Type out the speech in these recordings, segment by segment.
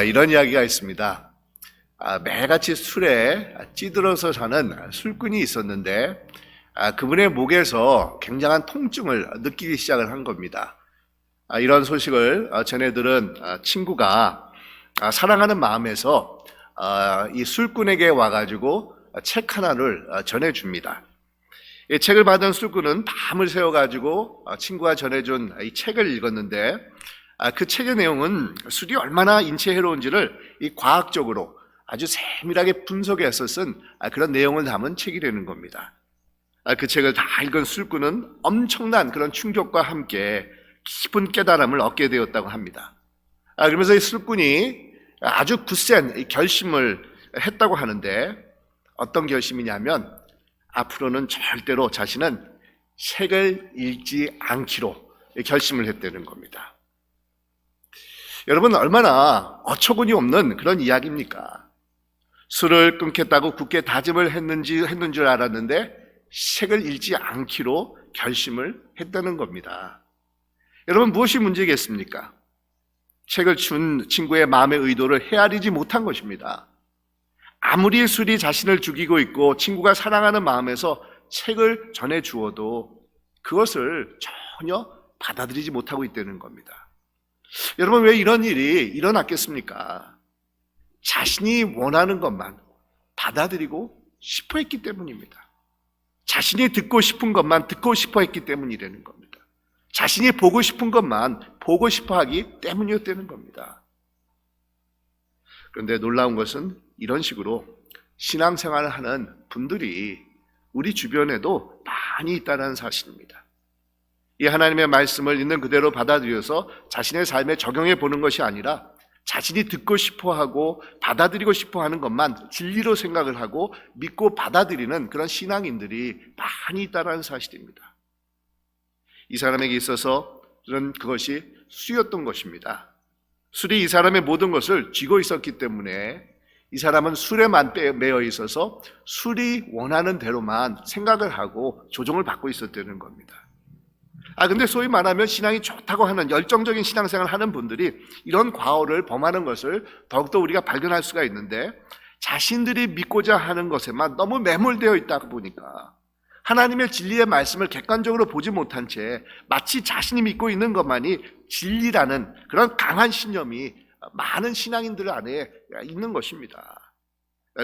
이런 이야기가 있습니다. 매일같이 술에 찌들어서 사는 술꾼이 있었는데 그분의 목에서 굉장한 통증을 느끼기 시작을 한 겁니다. 이런 소식을 전해 들은 친구가 사랑하는 마음에서 이 술꾼에게 와가지고 책 하나를 전해줍니다. 이 책을 받은 술꾼은 밤을 새워가지고 친구가 전해준 이 책을 읽었는데 그 책의 내용은 술이 얼마나 인체에 해로운지를 이 과학적으로 아주 세밀하게 분석해서 쓴 그런 내용을 담은 책이라는 겁니다. 그 책을 다 읽은 술꾼은 엄청난 그런 충격과 함께 깊은 깨달음을 얻게 되었다고 합니다. 그러면서 이 술꾼이 아주 굳센 결심을 했다고 하는데 어떤 결심이냐면 앞으로는 절대로 자신은 책을 읽지 않기로 결심을 했다는 겁니다. 여러분, 얼마나 어처구니 없는 그런 이야기입니까? 술을 끊겠다고 굳게 다짐을 했는 줄 알았는데 책을 읽지 않기로 결심을 했다는 겁니다. 여러분, 무엇이 문제겠습니까? 책을 준 친구의 마음의 의도를 헤아리지 못한 것입니다. 아무리 술이 자신을 죽이고 있고 친구가 사랑하는 마음에서 책을 전해주어도 그것을 전혀 받아들이지 못하고 있다는 겁니다. 여러분, 왜 이런 일이 일어났겠습니까? 자신이 원하는 것만 받아들이고 싶어 했기 때문입니다. 자신이 듣고 싶은 것만 듣고 싶어 했기 때문이라는 겁니다. 자신이 보고 싶은 것만 보고 싶어 하기 때문이었다는 겁니다. 그런데 놀라운 것은 이런 식으로 신앙생활을 하는 분들이 우리 주변에도 많이 있다는 사실입니다. 이 하나님의 말씀을 있는 그대로 받아들여서 자신의 삶에 적용해 보는 것이 아니라 자신이 듣고 싶어하고 받아들이고 싶어하는 것만 진리로 생각을 하고 믿고 받아들이는 그런 신앙인들이 많이 있다는 사실입니다. 이 사람에게 있어서 그것이 술이었던 것입니다. 술이 이 사람의 모든 것을 쥐고 있었기 때문에 이 사람은 술에만 매여 있어서 술이 원하는 대로만 생각을 하고 조종을 받고 있었다는 겁니다. 근데 소위 말하면 신앙이 좋다고 하는 열정적인 신앙생활을 하는 분들이 이런 과오를 범하는 것을 더욱더 우리가 발견할 수가 있는데 자신들이 믿고자 하는 것에만 너무 매몰되어 있다 보니까 하나님의 진리의 말씀을 객관적으로 보지 못한 채 마치 자신이 믿고 있는 것만이 진리라는 그런 강한 신념이 많은 신앙인들 안에 있는 것입니다.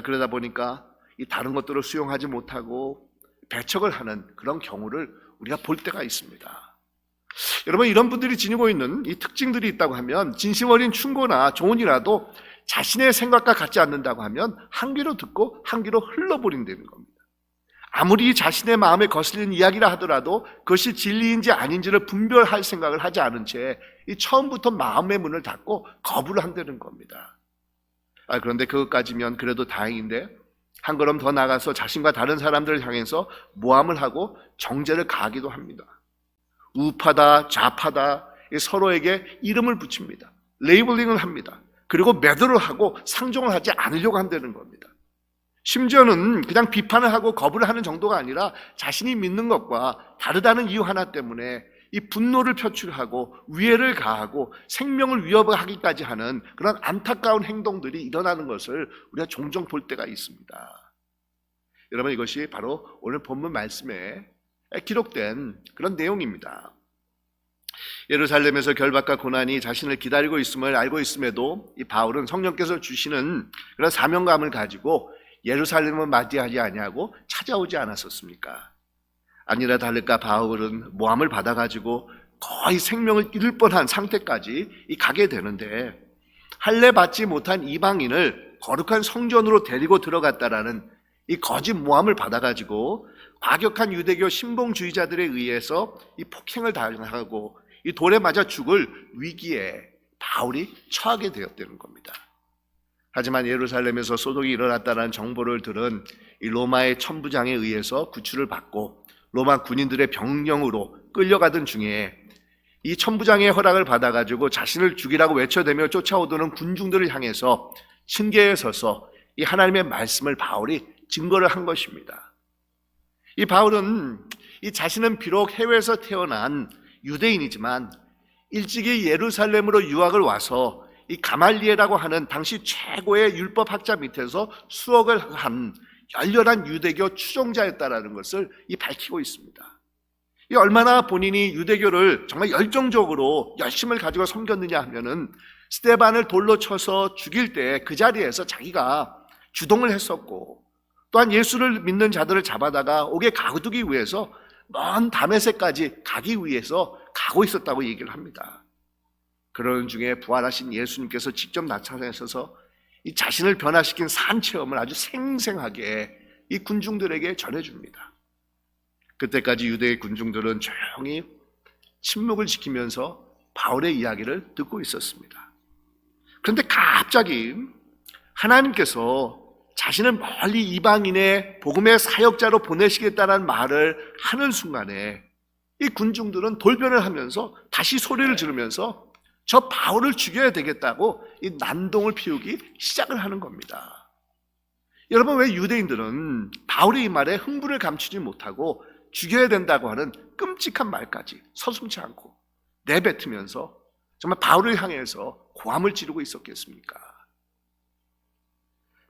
그러다 보니까 이 다른 것들을 수용하지 못하고 배척을 하는 그런 경우를 우리가 볼 때가 있습니다. 여러분, 이런 분들이 지니고 있는 이 특징들이 있다고 하면 진심 어린 충고나 조언이라도 자신의 생각과 같지 않는다고 하면 한 귀로 듣고 한 귀로 흘러버린다는 겁니다. 아무리 자신의 마음에 거슬리는 이야기라 하더라도 그것이 진리인지 아닌지를 분별할 생각을 하지 않은 채 처음부터 마음의 문을 닫고 거부를 한다는 겁니다. 그런데 그것까지면 그래도 다행인데 한 걸음 더 나가서 자신과 다른 사람들을 향해서 모함을 하고 정죄를 가하기도 합니다. 우파다 좌파다 서로에게 이름을 붙입니다. 레이블링을 합니다. 그리고 매도를 하고 상종을 하지 않으려고 한다는 겁니다. 심지어는 그냥 비판을 하고 거부를 하는 정도가 아니라 자신이 믿는 것과 다르다는 이유 하나 때문에 이 분노를 표출하고 위해를 가하고 생명을 위협하기까지 하는 그런 안타까운 행동들이 일어나는 것을 우리가 종종 볼 때가 있습니다. 여러분, 이것이 바로 오늘 본문 말씀에 기록된 그런 내용입니다. 예루살렘에서 결박과 고난이 자신을 기다리고 있음을 알고 있음에도 이 바울은 성령께서 주시는 그런 사명감을 가지고 예루살렘을 맞이하지 아니하고 찾아오지 않았었습니까? 아니라 다를까 바울은 모함을 받아가지고 거의 생명을 잃을 뻔한 상태까지 가게 되는데 할례 받지 못한 이방인을 거룩한 성전으로 데리고 들어갔다라는 이 거짓 모함을 받아가지고 과격한 유대교 신봉주의자들에 의해서 이 폭행을 당하고 이 돌에 맞아 죽을 위기에 바울이 처하게 되었다는 겁니다. 하지만 예루살렘에서 소동이 일어났다는 정보를 들은 이 로마의 천부장에 의해서 구출을 받고 로마 군인들의 병령으로 끌려가던 중에 이 천부장의 허락을 받아가지고 자신을 죽이라고 외쳐대며 쫓아오던 군중들을 향해서 층계에 서서 이 하나님의 말씀을 바울이 증거를 한 것입니다. 이 바울은 이 자신은 비록 해외에서 태어난 유대인이지만 일찍이 예루살렘으로 유학을 와서 이 가말리엘이라고 하는 당시 최고의 율법학자 밑에서 수업을 한 열렬한 유대교 추종자였다라는 것을 밝히고 있습니다. 이 얼마나 본인이 유대교를 정말 열정적으로 열심을 가지고 섬겼느냐 하면은 스데반을 돌로 쳐서 죽일 때 그 자리에서 자기가 주동을 했었고, 또한 예수를 믿는 자들을 잡아다가 옥에 가두기 위해서 먼 다메섹까지 가기 위해서 가고 있었다고 얘기를 합니다. 그러는 중에 부활하신 예수님께서 직접 나타나셔서 이 자신을 변화시킨 산 체험을 아주 생생하게 이 군중들에게 전해줍니다. 그때까지 유대의 군중들은 조용히 침묵을 지키면서 바울의 이야기를 듣고 있었습니다. 그런데 갑자기 하나님께서 자신을 멀리 이방인의 복음의 사역자로 보내시겠다는 말을 하는 순간에 이 군중들은 돌변을 하면서 다시 소리를 지르면서 저 바울을 죽여야 되겠다고 이 난동을 피우기 시작을 하는 겁니다. 여러분, 왜 유대인들은 바울의 이 말에 흥분을 감추지 못하고 죽여야 된다고 하는 끔찍한 말까지 서슴지 않고 내뱉으면서 정말 바울을 향해서 고함을 지르고 있었겠습니까?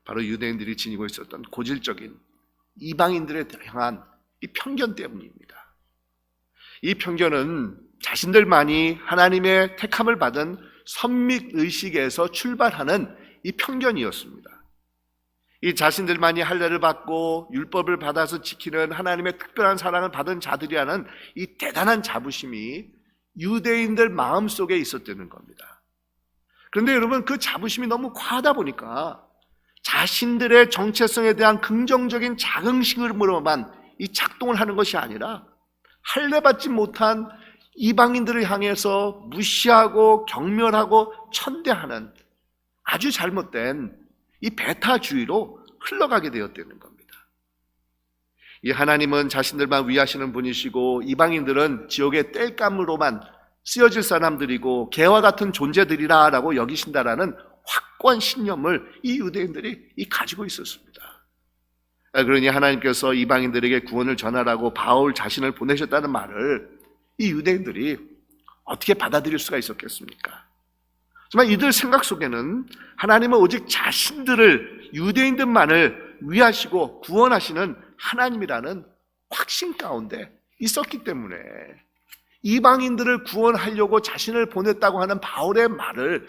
바로 유대인들이 지니고 있었던 고질적인 이방인들에 향한 이 편견 때문입니다. 이 편견은 자신들만이 하나님의 택함을 받은 선민의식에서 출발하는 이 편견이었습니다. 이 자신들만이 할례를 받고 율법을 받아서 지키는 하나님의 특별한 사랑을 받은 자들이라는 이 대단한 자부심이 유대인들 마음속에 있었다는 겁니다. 그런데 여러분, 그 자부심이 너무 과하다 보니까 자신들의 정체성에 대한 긍정적인 자긍심으로만 이 작동을 하는 것이 아니라 할례 받지 못한 이방인들을 향해서 무시하고 경멸하고 천대하는 아주 잘못된 이 배타주의로 흘러가게 되었다는 겁니다. 이 하나님은 자신들만 위하시는 분이시고 이방인들은 지옥의 땔감으로만 쓰여질 사람들이고 개와 같은 존재들이라고 여기신다라는 확고한 신념을 이 유대인들이 가지고 있었습니다. 그러니 하나님께서 이방인들에게 구원을 전하라고 바울 자신을 보내셨다는 말을 이 유대인들이 어떻게 받아들일 수가 있었겠습니까? 정말 이들 생각 속에는 하나님은 오직 자신들을, 유대인들만을 위하시고 구원하시는 하나님이라는 확신 가운데 있었기 때문에 이방인들을 구원하려고 자신을 보냈다고 하는 바울의 말을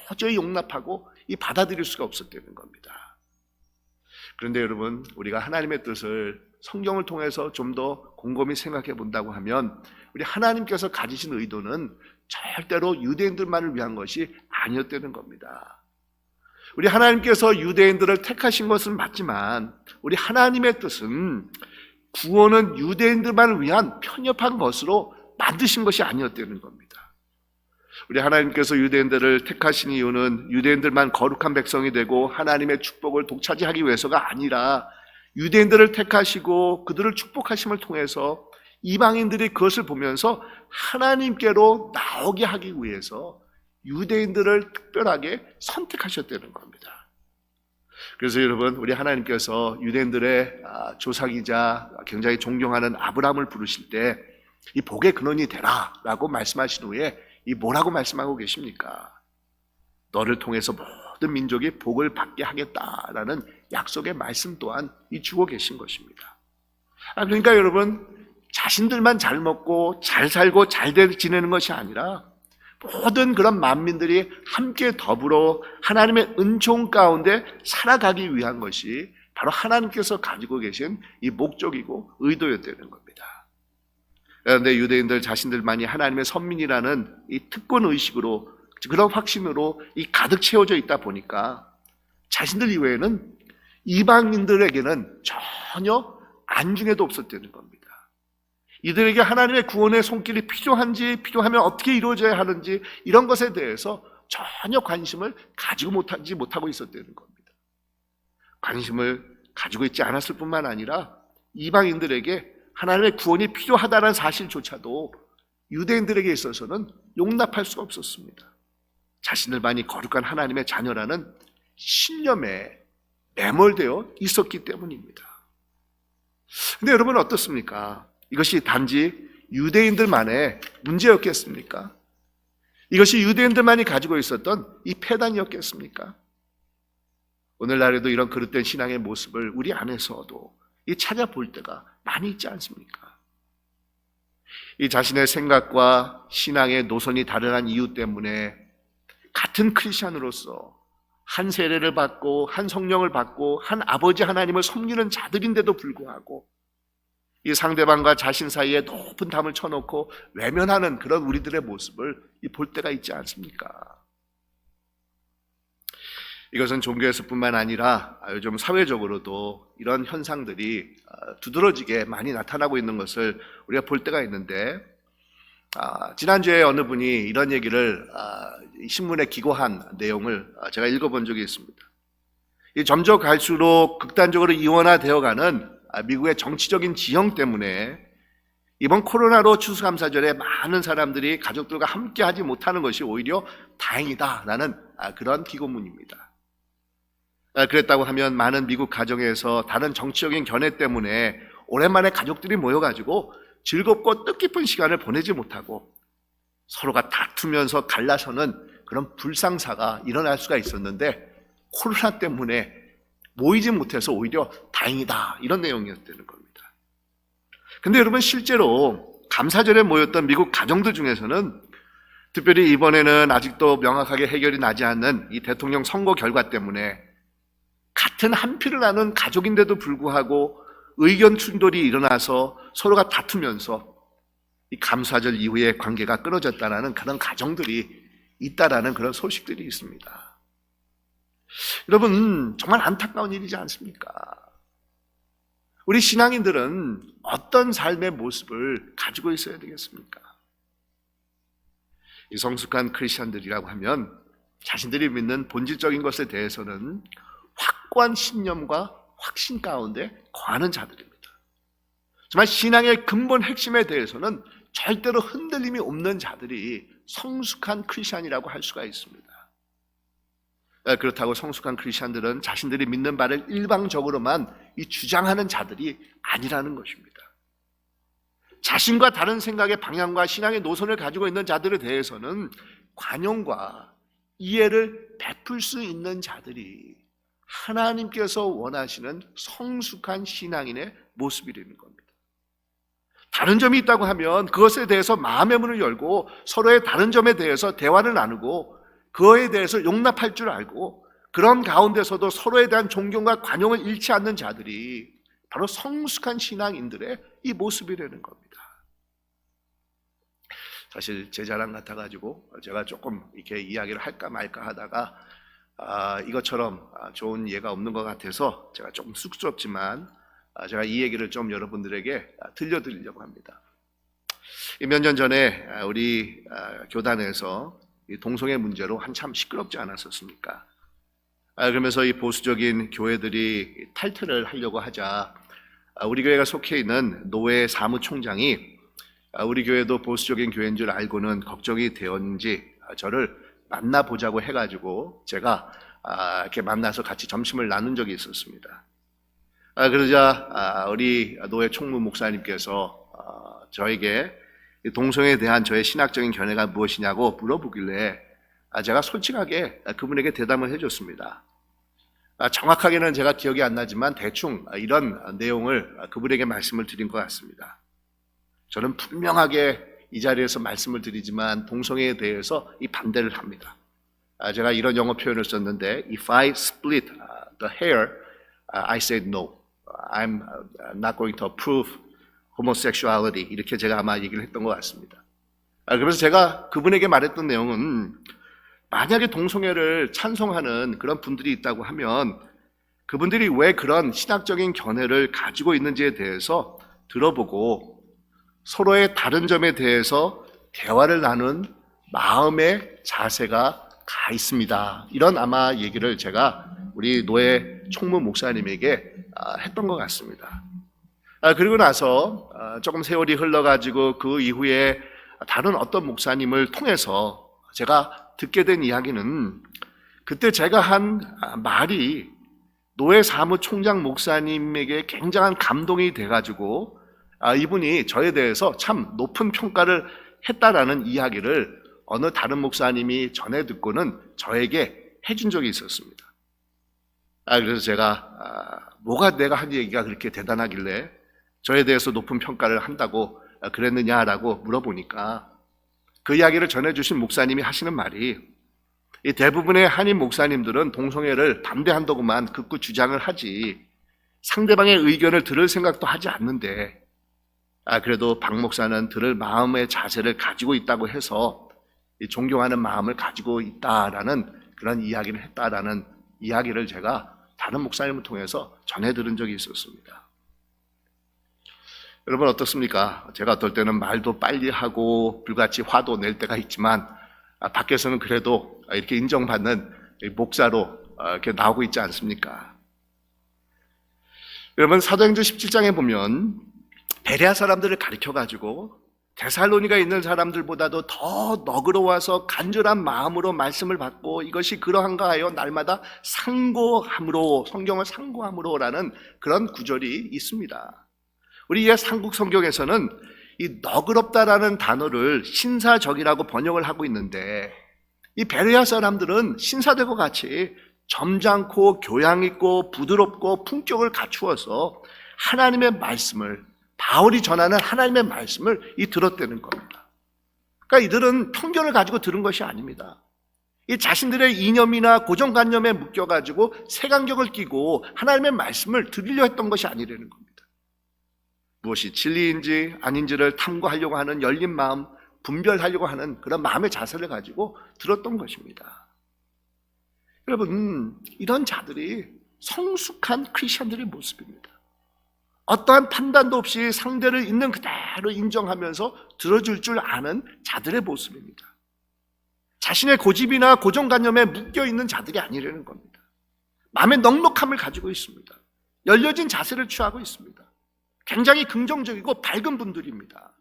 도저히 용납하고 받아들일 수가 없었다는 겁니다. 그런데 여러분, 우리가 하나님의 뜻을 성경을 통해서 좀 더 곰곰이 생각해 본다고 하면 우리 하나님께서 가지신 의도는 절대로 유대인들만을 위한 것이 아니었다는 겁니다. 우리 하나님께서 유대인들을 택하신 것은 맞지만 우리 하나님의 뜻은 구원은 유대인들만을 위한 편협한 것으로 만드신 것이 아니었다는 겁니다. 우리 하나님께서 유대인들을 택하신 이유는 유대인들만 거룩한 백성이 되고 하나님의 축복을 독차지하기 위해서가 아니라 유대인들을 택하시고 그들을 축복하심을 통해서 이방인들이 그것을 보면서 하나님께로 나오게 하기 위해서 유대인들을 특별하게 선택하셨다는 겁니다. 그래서 여러분, 우리 하나님께서 유대인들의 조상이자 굉장히 존경하는 아브라함을 부르실 때 이 복의 근원이 되라 라고 말씀하신 후에 이 뭐라고 말씀하고 계십니까? 너를 통해서 모든 민족이 복을 받게 하겠다라는 약속의 말씀 또한 주고 계신 것입니다. 그러니까 여러분, 자신들만 잘 먹고 잘 살고 잘 지내는 것이 아니라 모든 그런 만민들이 함께 더불어 하나님의 은총 가운데 살아가기 위한 것이 바로 하나님께서 가지고 계신 이 목적이고 의도였다는 겁니다. 그런데 유대인들 자신들만이 하나님의 선민이라는 이 특권 의식으로, 그런 확신으로 가득 채워져 있다 보니까 자신들 이외에는 이방인들에게는 전혀 안중에도 없었다는 겁니다. 이들에게 하나님의 구원의 손길이 필요한지, 필요하면 어떻게 이루어져야 하는지 이런 것에 대해서 전혀 관심을 가지고 못하고 있었다는 겁니다. 관심을 가지고 있지 않았을 뿐만 아니라 이방인들에게 하나님의 구원이 필요하다는 사실조차도 유대인들에게 있어서는 용납할 수가 없었습니다. 자신들만이 거룩한 하나님의 자녀라는 신념에 매몰되어 있었기 때문입니다. 근데 여러분 어떻습니까? 이것이 단지 유대인들만의 문제였겠습니까? 이것이 유대인들만이 가지고 있었던 이 폐단이었겠습니까? 오늘날에도 이런 그릇된 신앙의 모습을 우리 안에서도 이 찾아볼 때가 많이 있지 않습니까? 이 자신의 생각과 신앙의 노선이 다른 이유 때문에 같은 크리스찬으로서 한 세례를 받고 한 성령을 받고 한 아버지 하나님을 섬기는 자들인데도 불구하고 이 상대방과 자신 사이에 높은 담을 쳐놓고 외면하는 그런 우리들의 모습을 볼 때가 있지 않습니까? 이것은 종교에서뿐만 아니라 요즘 사회적으로도 이런 현상들이 두드러지게 많이 나타나고 있는 것을 우리가 볼 때가 있는데, 지난주에 어느 분이 이런 얘기를 신문에 기고한 내용을 제가 읽어본 적이 있습니다. 점점 갈수록 극단적으로 이원화되어가는 미국의 정치적인 지형 때문에 이번 코로나로 추수감사절에 많은 사람들이 가족들과 함께 하지 못하는 것이 오히려 다행이다라는 그런 기고문입니다. 그랬다고 하면 많은 미국 가정에서 다른 정치적인 견해 때문에 오랜만에 가족들이 모여가지고 즐겁고 뜻깊은 시간을 보내지 못하고 서로가 다투면서 갈라서는 그런 불상사가 일어날 수가 있었는데, 코로나 때문에 모이지 못해서 오히려 다행이다, 이런 내용이었다는 겁니다. 근데 여러분, 실제로 감사절에 모였던 미국 가정들 중에서는 특별히 이번에는 아직도 명확하게 해결이 나지 않는 이 대통령 선거 결과 때문에 같은 한 피를 나눈 가족인데도 불구하고 의견 충돌이 일어나서 서로가 다투면서 이 감사절 이후에 관계가 끊어졌다는 그런 가정들이 있다라는 그런 소식들이 있습니다. 여러분, 정말 안타까운 일이지 않습니까? 우리 신앙인들은 어떤 삶의 모습을 가지고 있어야 되겠습니까? 이 성숙한 크리스천들이라고 하면 자신들이 믿는 본질적인 것에 대해서는 확고한 신념과 확신 가운데 거하는 자들입니다. 정말 신앙의 근본 핵심에 대해서는 절대로 흔들림이 없는 자들이 성숙한 크리스천이라고 할 수가 있습니다. 그렇다고 성숙한 크리스천들은 자신들이 믿는 바를 일방적으로만 주장하는 자들이 아니라는 것입니다. 자신과 다른 생각의 방향과 신앙의 노선을 가지고 있는 자들에 대해서는 관용과 이해를 베풀 수 있는 자들이 하나님께서 원하시는 성숙한 신앙인의 모습이라는 겁니다. 다른 점이 있다고 하면 그것에 대해서 마음의 문을 열고 서로의 다른 점에 대해서 대화를 나누고 그거에 대해서 용납할 줄 알고 그런 가운데서도 서로에 대한 존경과 관용을 잃지 않는 자들이 바로 성숙한 신앙인들의 이 모습이라는 겁니다. 사실 제 자랑 같아가지고 제가 조금 이렇게 이야기를 할까 말까 하다가 이것처럼 좋은 예가 없는 것 같아서 제가 조금 쑥스럽지만 제가 이 얘기를 좀 여러분들에게 들려드리려고 합니다. 몇 년 전에 우리 교단에서 동성애 문제로 한참 시끄럽지 않았었습니까? 그러면서 이 보수적인 교회들이 탈퇴를 하려고 하자 우리 교회가 속해 있는 노회 사무총장이 우리 교회도 보수적인 교회인 줄 알고는 걱정이 되었는지 저를 만나보자고 해가지고 제가 이렇게 만나서 같이 점심을 나눈 적이 있었습니다. 그러자 우리 노회 총무 목사님께서 저에게 동성애에 대한 저의 신학적인 견해가 무엇이냐고 물어보길래 제가 솔직하게 그분에게 대답을 해줬습니다. 정확하게는 제가 기억이 안 나지만 대충 이런 내용을 그분에게 말씀을 드린 것 같습니다. 저는 분명하게 이 자리에서 말씀을 드리지만 동성애에 대해서 반대를 합니다. 제가 이런 영어 표현을 썼는데 If I split the hair, I said no. I'm not going to approve homosexuality. 이렇게 제가 아마 얘기를 했던 것 같습니다. 그래서 제가 그분에게 말했던 내용은 만약에 동성애를 찬성하는 그런 분들이 있다고 하면 그분들이 왜 그런 신학적인 견해를 가지고 있는지에 대해서 들어보고 서로의 다른 점에 대해서 대화를 나눈 마음의 자세가 가 있습니다. 이런 아마 얘기를 제가 우리 노회 총무 목사님에게 했던 것 같습니다. 그리고 나서 조금 세월이 흘러가지고 그 이후에 다른 어떤 목사님을 통해서 제가 듣게 된 이야기는 그때 제가 한 말이 노회 사무총장 목사님에게 굉장한 감동이 돼가지고 이분이 저에 대해서 참 높은 평가를 했다라는 이야기를 어느 다른 목사님이 전해 듣고는 저에게 해준 적이 있었습니다. 그래서 제가 뭐가 내가 한 얘기가 그렇게 대단하길래 저에 대해서 높은 평가를 한다고 그랬느냐라고 물어보니까 그 이야기를 전해주신 목사님이 하시는 말이, 이 대부분의 한인 목사님들은 동성애를 반대한다고만 극구 주장을 하지 상대방의 의견을 들을 생각도 하지 않는데, 그래도 박 목사는 들을 마음의 자세를 가지고 있다고 해서 존경하는 마음을 가지고 있다라는 그런 이야기를 했다라는 이야기를 제가 다른 목사님을 통해서 전해 들은 적이 있었습니다. 여러분 어떻습니까? 제가 어떨 때는 말도 빨리 하고 불같이 화도 낼 때가 있지만 밖에서는 그래도 이렇게 인정받는 목사로 이렇게 나오고 있지 않습니까? 여러분 사도행전 17장에 보면 베레아 사람들을 가르쳐가지고 데살로니가에 있는 사람들보다도 더 너그러워서 간절한 마음으로 말씀을 받고 이것이 그러한가 하여 날마다 상고함으로, 성경을 상고함으로라는 그런 구절이 있습니다. 우리 이 삼국 성경에서는 이 너그럽다라는 단어를 신사적이라고 번역을 하고 있는데, 이 베레아 사람들은 신사되고 같이 점잖고 교양 있고 부드럽고 품격을 갖추어서 하나님의 말씀을, 바울이 전하는 하나님의 말씀을 들었다는 겁니다. 그러니까 이들은 편견을 가지고 들은 것이 아닙니다. 이 자신들의 이념이나 고정관념에 묶여가지고 색안경을 끼고 하나님의 말씀을 들으려 했던 것이 아니라는 겁니다. 무엇이 진리인지 아닌지를 탐구하려고 하는 열린 마음, 분별하려고 하는 그런 마음의 자세를 가지고 들었던 것입니다. 여러분, 이런 자들이 성숙한 크리스천들의 모습입니다. 어떠한 판단도 없이 상대를 있는 그대로 인정하면서 들어줄 줄 아는 자들의 모습입니다. 자신의 고집이나 고정관념에 묶여있는 자들이 아니라는 겁니다. 마음의 넉넉함을 가지고 있습니다. 열려진 자세를 취하고 있습니다. 굉장히 긍정적이고 밝은 분들입니다.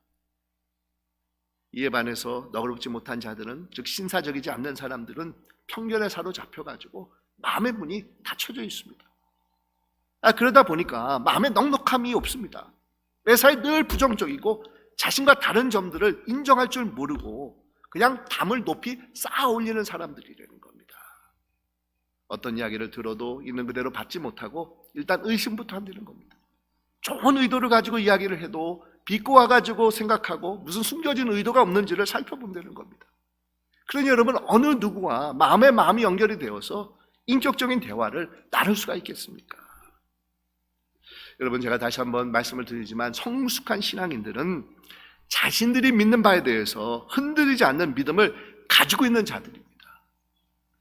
이에 반해서 너그럽지 못한 자들은, 즉 신사적이지 않는 사람들은 편견에 사로잡혀가지고 마음의 문이 닫혀져 있습니다. 그러다 보니까 마음의 넉넉함이 없습니다. 매사에 늘 부정적이고 자신과 다른 점들을 인정할 줄 모르고 그냥 담을 높이 쌓아 올리는 사람들이라는 겁니다. 어떤 이야기를 들어도 있는 그대로 받지 못하고 일단 의심부터 한다는 겁니다. 좋은 의도를 가지고 이야기를 해도 비꼬아가지고 생각하고 무슨 숨겨진 의도가 없는지를 살펴본다는 겁니다. 그러니 여러분, 어느 누구와 마음이 연결이 되어서 인격적인 대화를 나눌 수가 있겠습니까? 여러분, 제가 다시 한번 말씀을 드리지만 성숙한 신앙인들은 자신들이 믿는 바에 대해서 흔들리지 않는 믿음을 가지고 있는 자들입니다.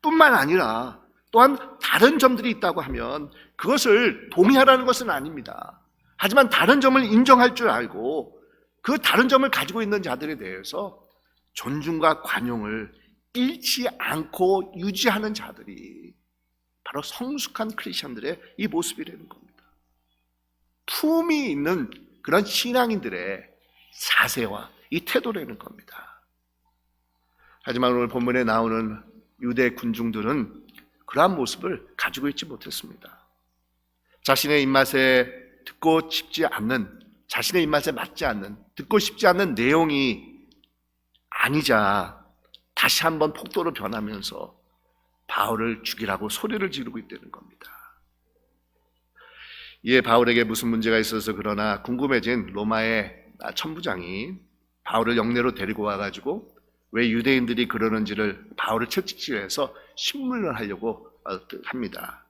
뿐만 아니라 또한 다른 점들이 있다고 하면 그것을 동의하라는 것은 아닙니다. 하지만 다른 점을 인정할 줄 알고 그 다른 점을 가지고 있는 자들에 대해서 존중과 관용을 잃지 않고 유지하는 자들이 바로 성숙한 크리스천들의 이 모습이라는 겁니다. 품이 있는 그런 신앙인들의 자세와 이 태도라는 겁니다. 하지만 오늘 본문에 나오는 유대 군중들은 그러한 모습을 가지고 있지 못했습니다. 자신의 입맛에 듣고 싶지 않는, 자신의 입맛에 맞지 않는, 듣고 싶지 않는 내용이 아니자 다시 한번 폭도로 변하면서 바울을 죽이라고 소리를 지르고 있다는 겁니다. 이에 바울에게 무슨 문제가 있어서 그러나 궁금해진 로마의 천부장이 바울을 영내로 데리고 와가지고 왜 유대인들이 그러는지를 바울을 채찍질해서 신문을 하려고 합니다.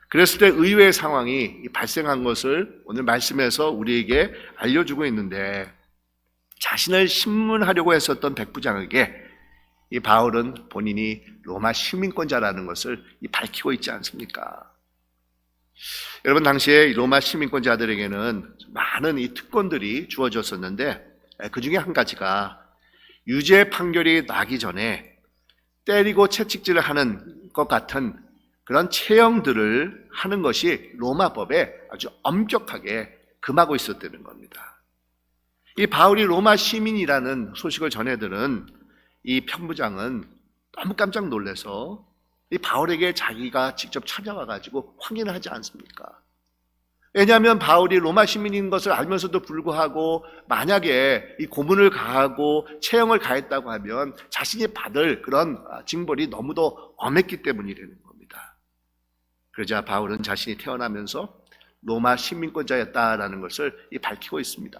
그랬을 때 의외의 상황이 발생한 것을 오늘 말씀에서 우리에게 알려주고 있는데, 자신을 신문하려고 했었던 백부장에게 이 바울은 본인이 로마 시민권자라는 것을 밝히고 있지 않습니까? 여러분, 당시에 로마 시민권자들에게는 많은 이 특권들이 주어졌었는데, 그 중에 한 가지가 유죄 판결이 나기 전에 때리고 채찍질을 하는 것 같은 그런 체형들을 하는 것이 로마법에 아주 엄격하게 금하고 있었다는 겁니다. 이 바울이 로마 시민이라는 소식을 전해들은 이 편부장은 너무 깜짝 놀라서 이 바울에게 자기가 직접 찾아와 가지고 확인을 하지 않습니까? 왜냐하면 바울이 로마 시민인 것을 알면서도 불구하고 만약에 이 고문을 가하고 체형을 가했다고 하면 자신이 받을 그런 징벌이 너무도 엄했기 때문이라는 겁니다. 그러자 바울은 자신이 태어나면서 로마 시민권자였다라는 것을 밝히고 있습니다.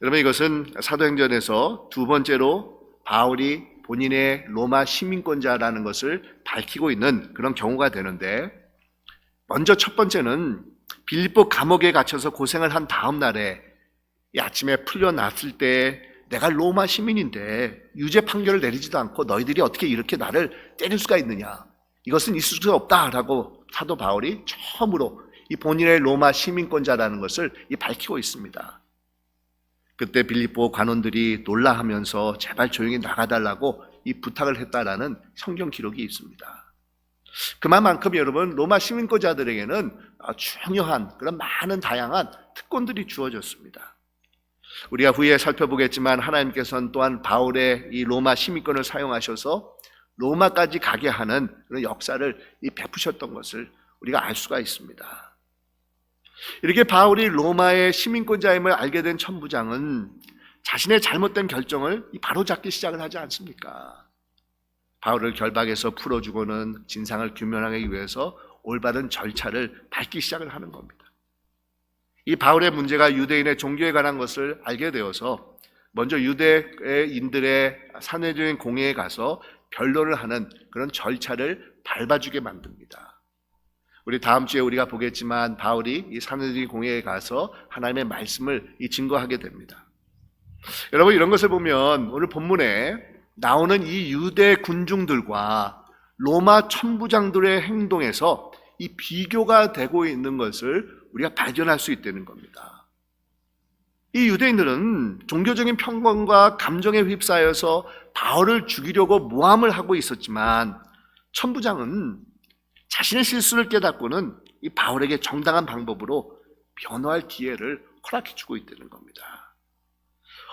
여러분, 이것은 사도행전에서 두 번째로 바울이 본인의 로마 시민권자라는 것을 밝히고 있는 그런 경우가 되는데, 먼저 첫 번째는 빌립보 감옥에 갇혀서 고생을 한 다음 날에 아침에 풀려났을 때 내가 로마 시민인데 유죄 판결을 내리지도 않고 너희들이 어떻게 이렇게 나를 때릴 수가 있느냐, 이것은 있을 수가 없다라고 사도 바울이 처음으로 이 본인의 로마 시민권자라는 것을 밝히고 있습니다. 그때 빌립보 관원들이 놀라하면서 제발 조용히 나가달라고 이 부탁을 했다라는 성경 기록이 있습니다. 그만큼 여러분, 로마 시민권자들에게는 중요한 그런 많은 다양한 특권들이 주어졌습니다. 우리가 후에 살펴보겠지만 하나님께서는 또한 바울의 이 로마 시민권을 사용하셔서 로마까지 가게 하는 그런 역사를 베푸셨던 것을 우리가 알 수가 있습니다. 이렇게 바울이 로마의 시민권자임을 알게 된 천부장은 자신의 잘못된 결정을 바로잡기 시작을 하지 않습니까? 바울을 결박해서 풀어주고는 진상을 규명하기 위해서 올바른 절차를 밟기 시작을 하는 겁니다. 이 바울의 문제가 유대인의 종교에 관한 것을 알게 되어서 먼저 유대인들의 산헤드린 공회에 가서 변론을 하는 그런 절차를 밟아주게 만듭니다. 우리 다음 주에 우리가 보겠지만 바울이 이 산헤드린 공회에 가서 하나님의 말씀을 증거하게 됩니다. 여러분, 이런 것을 보면 오늘 본문에 나오는 이 유대 군중들과 로마 천부장들의 행동에서 이 비교가 되고 있는 것을 우리가 발견할 수 있다는 겁니다. 이 유대인들은 종교적인 편견과 감정에 휩싸여서 바울을 죽이려고 모함을 하고 있었지만, 천부장은 자신의 실수를 깨닫고는 이 바울에게 정당한 방법으로 변호할 기회를 허락해 주고 있다는 겁니다.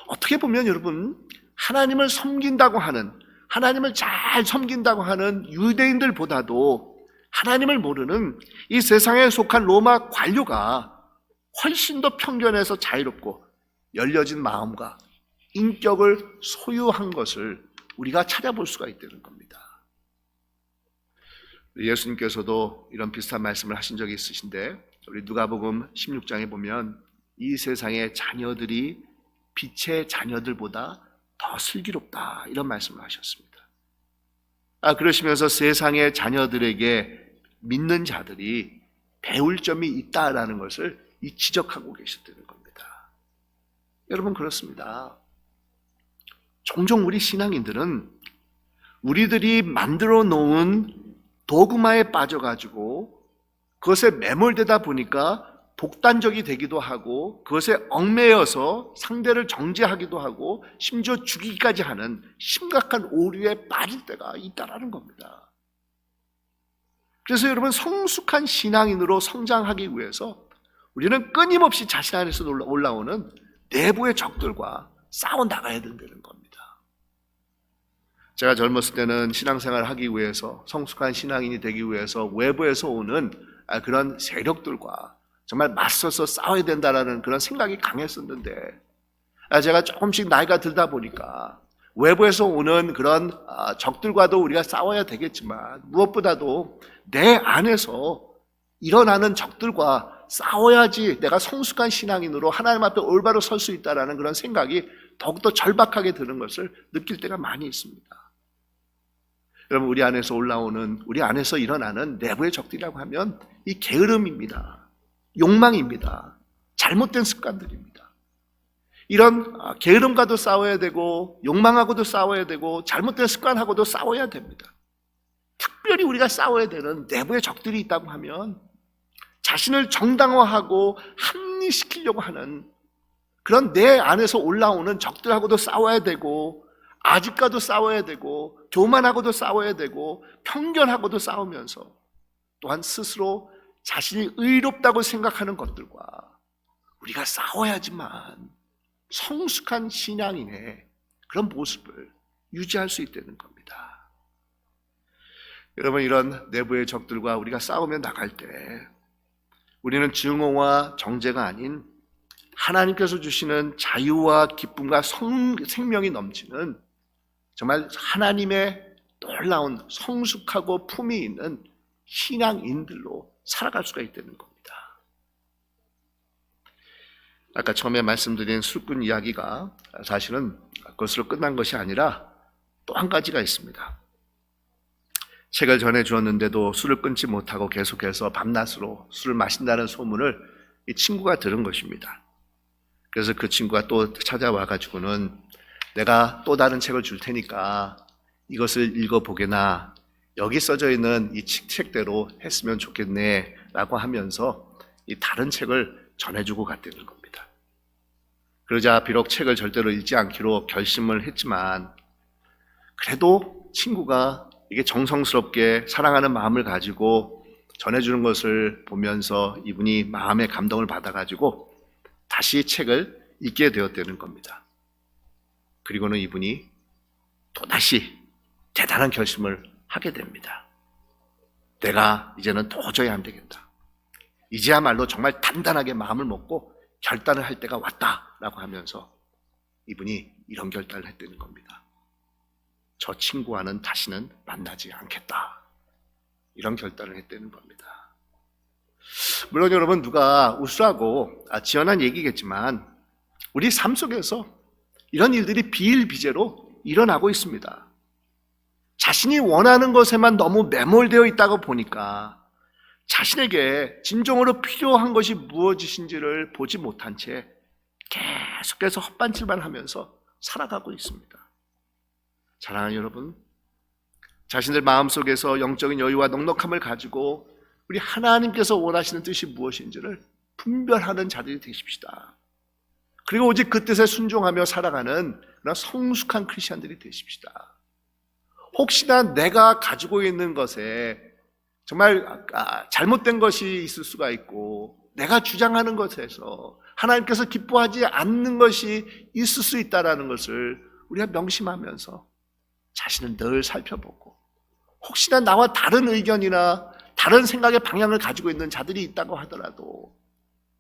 어떻게 보면 여러분, 하나님을 섬긴다고 하는, 하나님을 잘 섬긴다고 하는 유대인들보다도 하나님을 모르는 이 세상에 속한 로마 관료가 훨씬 더 편견에서 자유롭고 열려진 마음과 인격을 소유한 것을 우리가 찾아볼 수가 있다는 겁니다. 예수님께서도 이런 비슷한 말씀을 하신 적이 있으신데, 우리 누가복음 16장에 보면 이 세상의 자녀들이 빛의 자녀들보다 더 슬기롭다, 이런 말씀을 하셨습니다. 그러시면서 세상의 자녀들에게 믿는 자들이 배울 점이 있다라는 것을 지적하고 계셨다는 겁니다. 여러분, 그렇습니다. 종종 우리 신앙인들은 우리들이 만들어 놓은 도그마에 빠져가지고 그것에 매몰되다 보니까 독단적이 되기도 하고 그것에 얽매여서 상대를 정죄하기도 하고 심지어 죽이기까지 하는 심각한 오류에 빠질 때가 있다라는 겁니다. 그래서 여러분, 성숙한 신앙인으로 성장하기 위해서 우리는 끊임없이 자신 안에서 올라오는 내부의 적들과 싸워 나가야 된다는 겁니다. 제가 젊었을 때는 신앙생활을 하기 위해서, 성숙한 신앙인이 되기 위해서 외부에서 오는 그런 세력들과 정말 맞서서 싸워야 된다라는 그런 생각이 강했었는데, 제가 조금씩 나이가 들다 보니까 외부에서 오는 그런 적들과도 우리가 싸워야 되겠지만 무엇보다도 내 안에서 일어나는 적들과 싸워야지 내가 성숙한 신앙인으로 하나님 앞에 올바로 설 수 있다라는 그런 생각이 더욱더 절박하게 드는 것을 느낄 때가 많이 있습니다. 여러분, 우리 안에서 올라오는, 우리 안에서 일어나는 내부의 적들이라고 하면 이 게으름입니다. 욕망입니다. 잘못된 습관들입니다. 이런 게으름과도 싸워야 되고 욕망하고도 싸워야 되고 잘못된 습관하고도 싸워야 됩니다. 특별히 우리가 싸워야 되는 내부의 적들이 있다고 하면 자신을 정당화하고 합리시키려고 하는 그런 내 안에서 올라오는 적들하고도 싸워야 되고, 아집과도 싸워야 되고, 교만하고도 싸워야 되고, 편견하고도 싸우면서 또한 스스로 자신이 의롭다고 생각하는 것들과 우리가 싸워야지만 성숙한 신앙인의 그런 모습을 유지할 수 있다는 겁니다. 여러분, 이런 내부의 적들과 우리가 싸우며 나갈 때 우리는 증오와 정죄가 아닌 하나님께서 주시는 자유와 기쁨과 생명이 넘치는 정말 하나님의 놀라운 성숙하고 품이 있는 신앙인들로 살아갈 수가 있다는 겁니다. 아까 처음에 말씀드린 술꾼 이야기가 사실은 그것으로 끝난 것이 아니라 또 한 가지가 있습니다. 책을 전해주었는데도 술을 끊지 못하고 계속해서 밤낮으로 술을 마신다는 소문을 이 친구가 들은 것입니다. 그래서 그 친구가 또 찾아와 가지고는 내가 또 다른 책을 줄 테니까 이것을 읽어보게나, 여기 써져 있는 이 책대로 했으면 좋겠네 라고 하면서 이 다른 책을 전해주고 갔다는 겁니다. 그러자 비록 책을 절대로 읽지 않기로 결심을 했지만 그래도 친구가 이게 정성스럽게 사랑하는 마음을 가지고 전해주는 것을 보면서 이분이 마음의 감동을 받아가지고 다시 책을 읽게 되었다는 겁니다. 그리고는 이분이 또다시 대단한 결심을 하게 됩니다. 내가 이제는 도저히 안 되겠다. 이제야말로 정말 단단하게 마음을 먹고 결단을 할 때가 왔다라고 하면서 이분이 이런 결단을 했다는 겁니다. 저 친구와는 다시는 만나지 않겠다. 이런 결단을 했다는 겁니다. 물론 여러분, 누가 웃으라고 지어낸 얘기겠지만 우리 삶 속에서 이런 일들이 비일비재로 일어나고 있습니다. 자신이 원하는 것에만 너무 매몰되어 있다고 보니까 자신에게 진정으로 필요한 것이 무엇이신지를 보지 못한 채 계속해서 헛반칠만 하면서 살아가고 있습니다. 사랑하는 여러분, 자신들 마음속에서 영적인 여유와 넉넉함을 가지고 우리 하나님께서 원하시는 뜻이 무엇인지를 분별하는 자들이 되십시다. 그리고 오직 그 뜻에 순종하며 살아가는 그런 성숙한 크리스천들이 되십시다. 혹시나 내가 가지고 있는 것에 정말 잘못된 것이 있을 수가 있고 내가 주장하는 것에서 하나님께서 기뻐하지 않는 것이 있을 수 있다는 것을 우리가 명심하면서 자신을 늘 살펴보고, 혹시나 나와 다른 의견이나 다른 생각의 방향을 가지고 있는 자들이 있다고 하더라도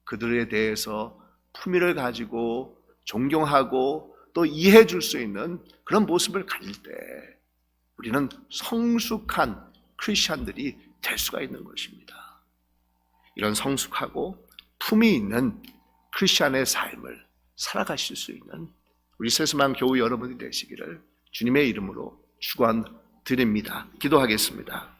그들에 대해서 품위를 가지고 존경하고 또 이해해 줄 수 있는 그런 모습을 가질 때 우리는 성숙한 크리스천들이 될 수가 있는 것입니다. 이런 성숙하고 품위 있는 크리스천의 삶을 살아가실 수 있는 우리 세스만 교우 여러분이 되시기를 주님의 이름으로 축원드립니다. 기도하겠습니다.